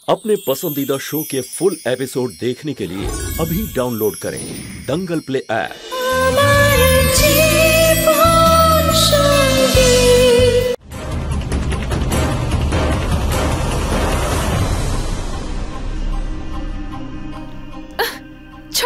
अपने पसंदीदा शो के फुल एपिसोड देखने के लिए अभी डाउनलोड करें दंगल प्ले ऐप।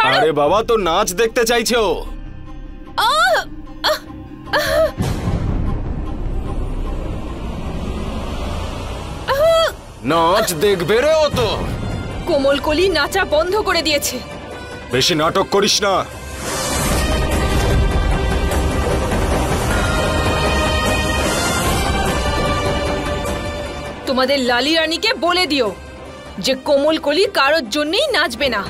अरे बाबा तो नाच देखते चाइछो? नाच देखबे रे ও তো কোমল কলি নাচা বন্ধ করে দিয়েছে। বেশি নাটক করিস না। তোমাদের লালি রানীকে বলে দিও যে কোমল কলি কারোর জন্যই নাচবে না।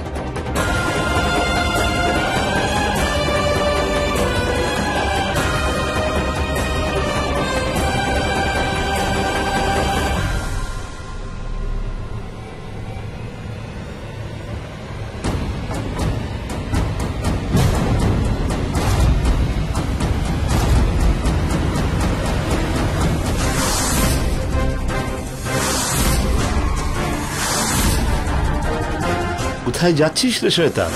কোথায় যাচ্ছিস রে শয়তান?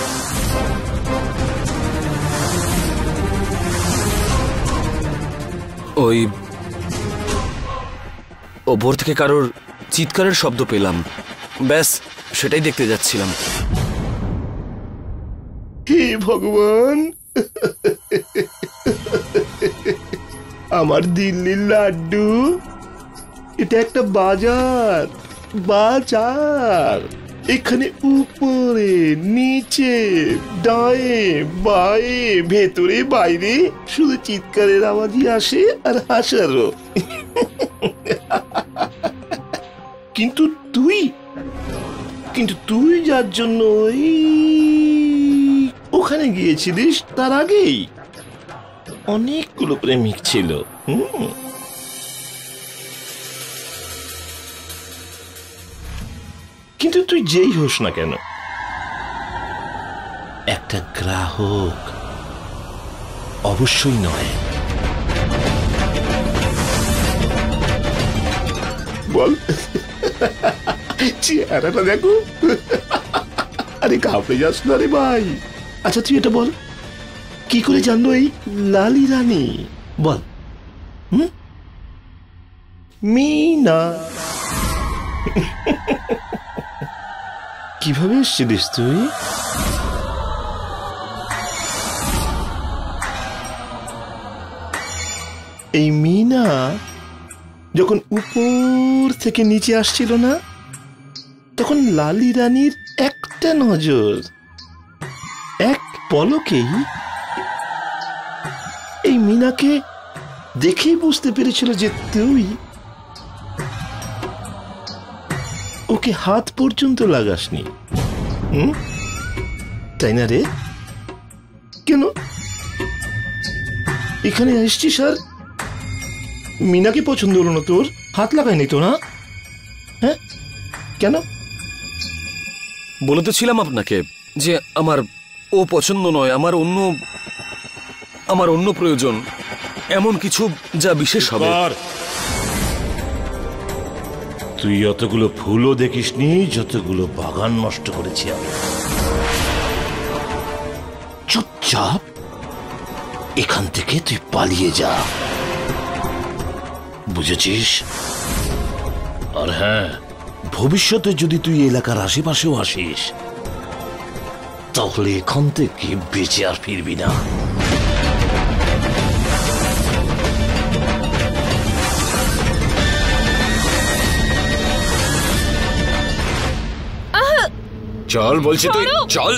ওই ওপর থেকে কারোর চিৎকারের শব্দ পেলাম, ব্যাস সেটাই দেখতে যাচ্ছিলাম। হে ভগবান, আমার দিল্লির লাড্ডু, এটা একটা বাজার। বাজার এখানে উপরে নিচে ডায়ে বায়ে ভেতরে বাইরে শুধু চিৎকারের আওয়াজই আসে আর হাসারও। কিন্তু তুই যার জন্য ওখানে গিয়েছিলিস তার আগেই অনেকগুলো প্রেমিক ছিল। কিন্তু তুই যেই হোস না কেন, একটা গ্রাহক অবশ্যই নয়। বল, চেহারাটা দেখো। আরে ঘাবড়ে যাস না রে ভাই। আচ্ছা তুই এটা বল, কি করে জানলো এই লালি রানী? বল। মিনা কিভাবে এসেছিলিস তুই? এই মিনা যখন উপর থেকে নিচে আসছিল না, তখন লালি রানীর একটা নজর, এক পলকেই এই মিনাকে দেখেই বুঝতে পেরেছিল যে তুই ওকে হাত পর্যন্ত লাগাসনি। তাই না রে? কেন এখানে আসছিস আর মিনাকে পছন্দ হলো না তোর? হাত লাগায়নি তো না? হ্যাঁ, কেন? বলে তো ছিলাম আপনাকে যে আমার ও পছন্দ নয়, আমার অন্য প্রয়োজন, এমন কিছু যা বিশেষ হবে। তুই অতগুলো ফুলও দেখিসনি যতগুলো বাগান নষ্ট করেছি আমি। চুপচাপ এখান থেকে তুই পালিয়ে যা, বুঝেছিস? আর হ্যাঁ, ভবিষ্যতে যদি তুই এলাকার আশেপাশেও আসিস, তাহলে এখান থেকে বেঁচে আর ফিরবি না। চল বলছি, তুই চল।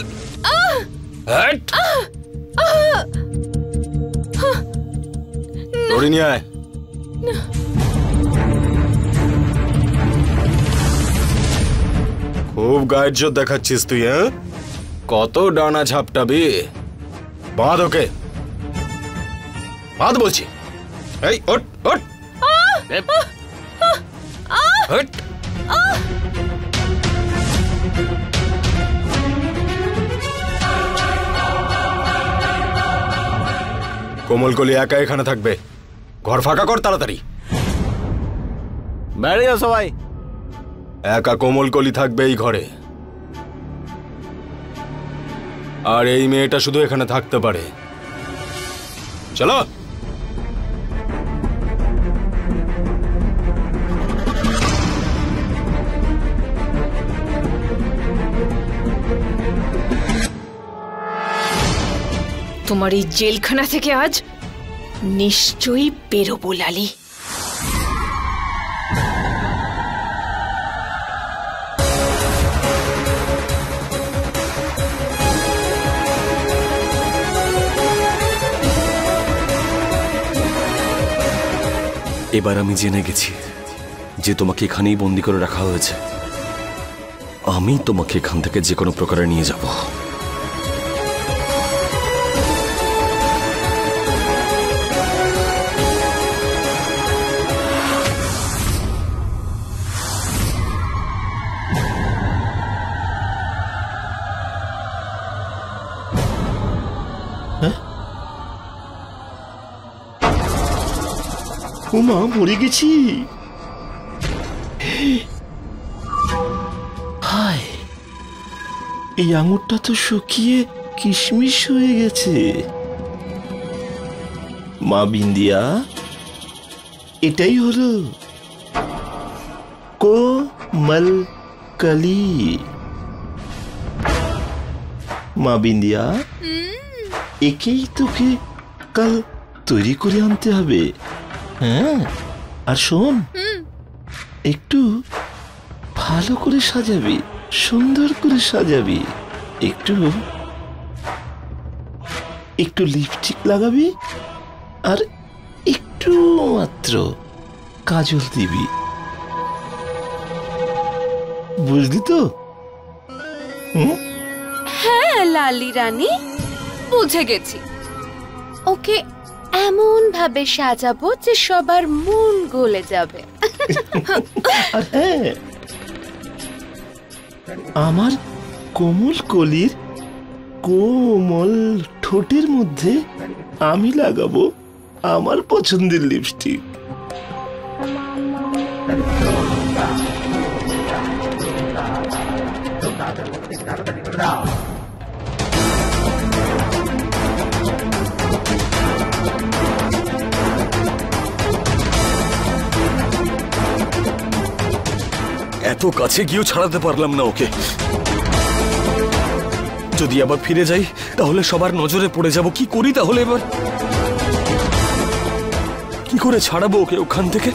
দড়ি নিয়ে আয়। খুব গায়ের জোর দেখাচ্ছিস তুই। হ্যাঁ, কত ডানা ঝাপটাবি? বাঁধ ওকে, বাঁধ বলছি। এই ওঠ ওঠ। কোমল কলি একা এখানে থাকবে, ঘর ফাঁকা কর তাড়াতাড়ি। বেরিয়ে সবাই, একা কোমলকলি থাকবে এই ঘরে, আর এই মেয়েটা শুধু এখানে থাকতে পারে। চলো। তোমার এই জেলখানা থেকে আজ নিশ্চয়ই বেরোবো লালি। এবার আমি জেনে গেছি যে তোমাকে এখানেই বন্দি করে রাখা হয়েছে। আমি তোমাকে এখান থেকে যে কোনো প্রকারে নিয়ে যাব। উমা, মরে গেছি। হায়, এই আঙুরটা তো শুকিয়ে কিশমিশ হয়ে গেছে। মা বিন্দিয়া, এটাই হলো কোমলকলি। মা বিন্দিয়া, একেই তোকে কাল তৈরি করে আনতে হবে। হ্যাঁ, আর শোন, একটু ভালো করে সাজাবি, সুন্দর করে সাজাবি। একটু লিপস্টিক লাগাবি, আর একটু মাত্র কাজল দিবি। বুঝলি তো? হ্যাঁ লালি রানী, বুঝে গেছি। ওকে এমন ভাবে সাজাবো যে সবার মন গলে যাবে। আর হ্যাঁ, আমার কোমল কলির কোমল ঠোঁটের মধ্যে আমি লাগাবো আমার পছন্দের লিপস্টিক। এত কাছে গিয়েও ছাড়াতে পারলাম না ওকে। যদি আবার ফিরে যাই তাহলে সবার নজরে পড়ে যাব। কি করি তাহলে এবার? কি করে ছাড়াবো ওকে ওখান থেকে?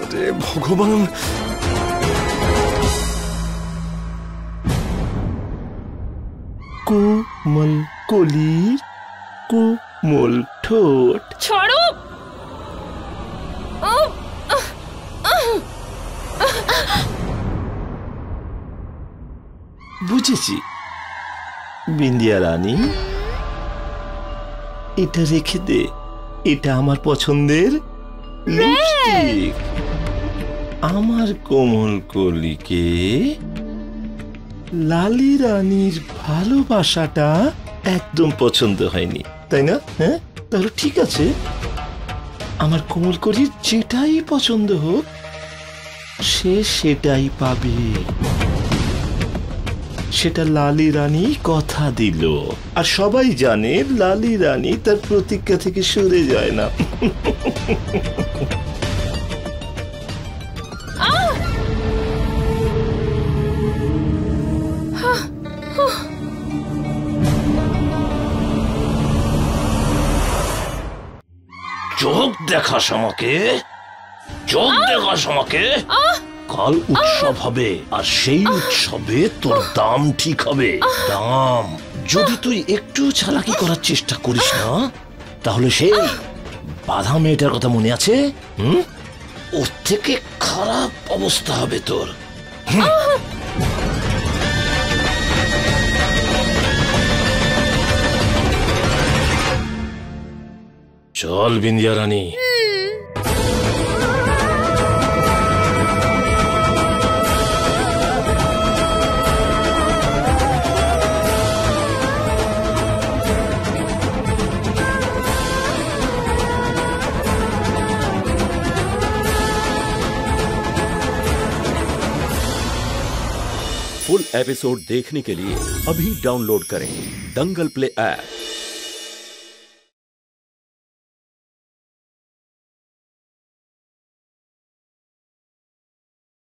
আরে ভগবান! কোমল কলির কোমল ঠোঁট। ছাড়ো! বুঝেছি বিন্দিয়া রানী, এটা রেখে দে। এটা আমার পছন্দের লিপস্টিক। আমার কোমল কলিকে লালি রানীর ভালোবাসাটা একদম পছন্দ হয়নি, তাই না? হ্যাঁ, তাহলে ঠিক আছে, আমার কোমল কলির যেটাই পছন্দ হোক সে সেটাই পাবে। সেটা লালি রানী কথা দিল, আর সবাই জানে লালি রানী তার প্রতিজ্ঞা থেকে সরে যায় না। চোখ দেখাস আমাকে, চোখ দেখাস আমাকে। কাল উৎসব হবে, আর সেই উৎসবে তোর দাম ঠিক হবে। দাম যদি তুই একটু চালাকি করার চেষ্টা করিস না, তাহলে সেই বাধা মেয়েটার কথা মনে আছে? ওর থেকে খারাপ অবস্থা হবে তোর। চল বিন্দিয়া রানী। फुल एपिसोड देखने के लिए अभी डाउनलोड करें दंगल प्ले ऐप।